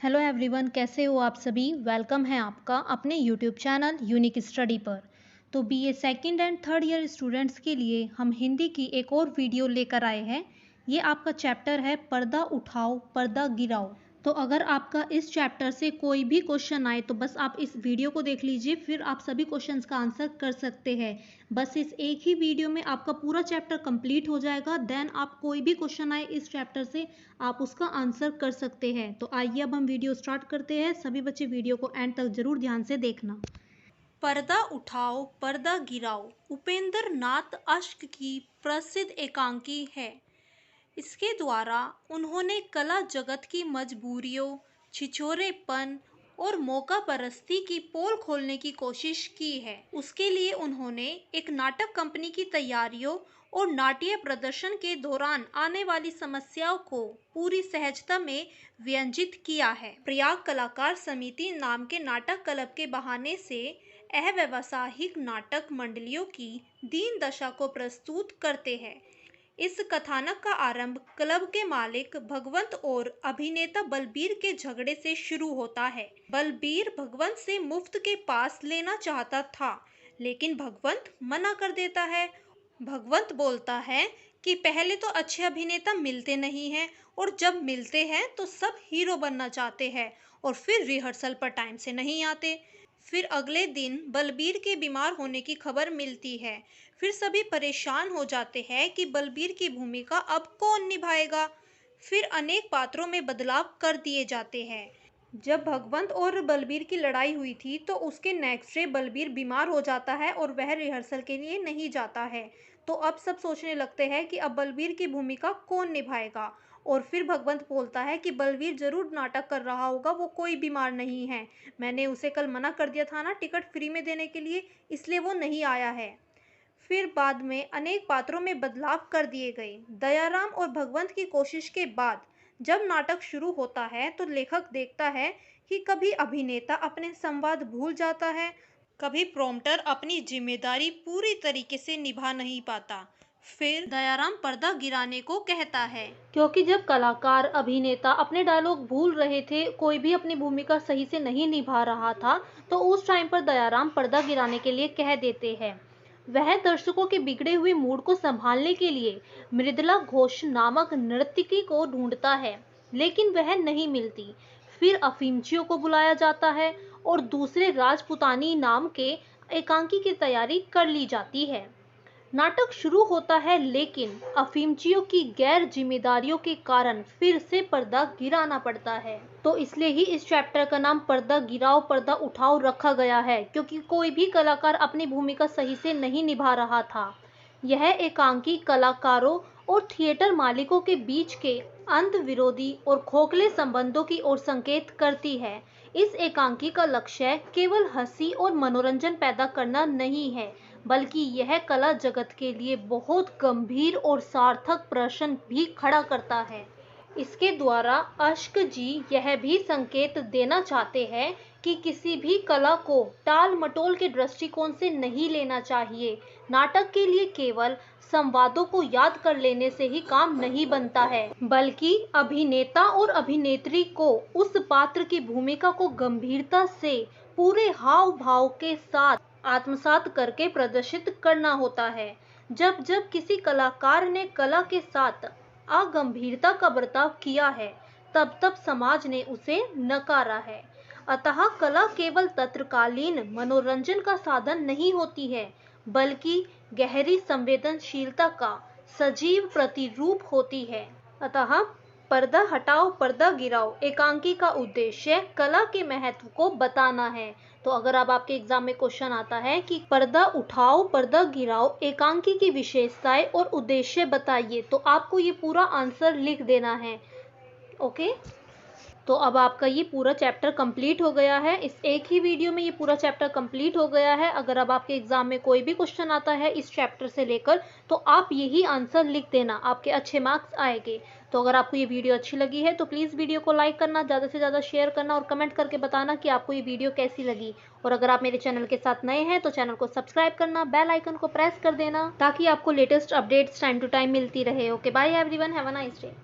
Hello everyone, कैसे हो आप सभी। वेलकम है आपका अपने यूट्यूब चैनल यूनिक स्टडी पर। तो BA second and third year students के लिए हम हिंदी की एक और वीडियो लेकर आए हैं। ये आपका चैप्टर है पर्दा उठाओ पर्दा गिराओ। तो अगर आपका इस चैप्टर से कोई भी क्वेश्चन आए तो बस आप इस वीडियो को देख लीजिए, फिर आप सभी क्वेश्चंस का आंसर कर सकते हैं। बस इस एक ही वीडियो में आपका पूरा चैप्टर कंप्लीट हो जाएगा। देन आप कोई भी क्वेश्चन आए इस चैप्टर से आप उसका आंसर कर सकते हैं। तो आइए अब हम वीडियो स्टार्ट करते हैं। सभी बच्चे वीडियो को एंड तक जरूर ध्यान से देखना। पर्दा उठाओ पर्दा गिराओ उपेंद्र नाथ अश्क की प्रसिद्ध एकांकी है। इसके द्वारा उन्होंने कला जगत की मजबूरियों, छिछोरेपन और मौका परस्ती की पोल खोलने की कोशिश की है। उसके लिए उन्होंने एक नाटक कंपनी की तैयारियों और नाट्य प्रदर्शन के दौरान आने वाली समस्याओं को पूरी सहजता में व्यंजित किया है। प्रयाग कलाकार समिति नाम के नाटक क्लब के बहाने से अव्यवसायिक नाटक मंडलियों की दीन दशा को प्रस्तुत करते हैं। इस कथानक का आरंभ क्लब के मालिक भगवंत और अभिनेता बलबीर के झगड़े से शुरू होता है। बलबीर भगवंत से मुफ्त के पास लेना चाहता था, लेकिन भगवंत मना कर देता है। भगवंत बोलता है कि पहले तो अच्छे अभिनेता मिलते नहीं हैं और जब मिलते हैं तो सब हीरो बनना चाहते हैं और फिर रिहर्सल पर टाइम से नहीं आते। फिर अगले दिन बलबीर के बीमार होने की खबर मिलती है। फिर सभी परेशान हो जाते हैं कि बलबीर की भूमिका अब कौन निभाएगा। फिर अनेक पात्रों में बदलाव कर दिए जाते हैं। जब भगवंत और बलबीर की लड़ाई हुई थी तो उसके नेक्स्ट डे बलबीर बीमार हो जाता है और वह रिहर्सल के लिए नहीं जाता है। तो अब सब सोचने लगते हैं कि अब बलबीर की भूमिका कौन निभाएगा। और फिर भगवंत बोलता है कि बलबीर जरूर नाटक कर रहा होगा, वो कोई बीमार नहीं है। मैंने उसे कल मना कर दिया था ना टिकट फ्री में देने के लिए, इसलिए वो नहीं आया है। फिर बाद में अनेक पात्रों में बदलाव कर दिए गए। दयाराम और भगवंत की कोशिश के बाद जब नाटक शुरू होता है तो लेखक देखता है कि कभी अभिनेता अपने संवाद भूल जाता है, कभी प्रॉम्प्टर अपनी जिम्मेदारी पूरी तरीके से निभा नहीं पाता। फिर दयाराम पर्दा गिराने को कहता है, क्योंकि जब कलाकार अभिनेता अपने डायलॉग भूल रहे थे, कोई भी अपनी भूमिका सही से नहीं निभा रहा था, तो उस टाइम पर दयाराम पर्दा गिराने के लिए कह देते हैं। वह दर्शकों के बिगड़े हुए मूड को संभालने के लिए मृदुला घोष नामक नर्तकी को ढूंढता है, लेकिन वह नहीं मिलती। फिर अफीमचियों को बुलाया जाता है और दूसरे राजपुतानी नाम के एकांकी की तैयारी कर ली जाती है। नाटक शुरू होता है, लेकिन अफीमचियों की गैर जिम्मेदारियों के कारण फिर से पर्दा गिराना पड़ता है। तो इसलिए ही इस चैप्टर का नाम पर्दा गिराओ पर्दा उठाओ रखा गया है, क्योंकि कोई भी कलाकार अपनी भूमिका सही से नहीं निभा रहा था। यह एकांकी कलाकारों और थिएटर मालिकों के बीच के अंत विरोधी और खोखले संबंधों की ओर संकेत करती है। इस एकांकी का लक्ष्य केवल हंसी और मनोरंजन पैदा करना नहीं है, बल्कि यह कला जगत के लिए बहुत गंभीर और सार्थक प्रश्न भी खड़ा करता है। इसके द्वारा अश्क जी यह भी संकेत देना चाहते हैं कि किसी भी कला को टाल मटोल के दृष्टिकोण से नहीं लेना चाहिए। नाटक के लिए केवल संवादों को याद कर लेने से ही काम नहीं बनता है, बल्कि अभिनेता और अभिनेत्री को उस पात्र की भूमिका को गंभीरता से पूरे हाव भाव के साथ आत्मसात करके प्रदर्शित करना होता है। जब जब किसी कलाकार ने कला के साथ अगंभीरता का बर्ताव किया है, तब तब समाज ने उसे नकारा है। अतः कला केवल तत्कालीन मनोरंजन का साधन नहीं होती है, बल्कि गहरी संवेदनशीलता का सजीव प्रतिरूप होती है। अतः पर्दा हटाओ पर्दा गिराओ एकांकी का उद्देश्य कला के महत्व को बताना है। तो अगर अब आपके एग्जाम में क्वेश्चन आता है कि पर्दा उठाओ पर्दा गिराओ एकांकी की विशेषताएं और उद्देश्य बताइए, तो आपको ये पूरा आंसर लिख देना है। ओके, तो अब आपका ये पूरा चैप्टर कंप्लीट हो गया है। इस एक ही वीडियो में ये पूरा चैप्टर कंप्लीट हो गया है। अगर अब आपके एग्जाम में कोई भी क्वेश्चन आता है इस चैप्टर से लेकर, तो आप यही आंसर लिख देना, आपके अच्छे मार्क्स आएंगे। तो अगर आपको ये वीडियो अच्छी लगी है तो प्लीज़ वीडियो को लाइक करना, ज़्यादा से ज़्यादा शेयर करना और कमेंट करके बताना कि आपको ये वीडियो कैसी लगी। और अगर आप मेरे चैनल के साथ नए हैं तो चैनल को सब्सक्राइब करना, बेल आइकन को प्रेस कर देना, ताकि आपको latest updates time to time मिलती रहे। Okay, bye everyone, have a nice day.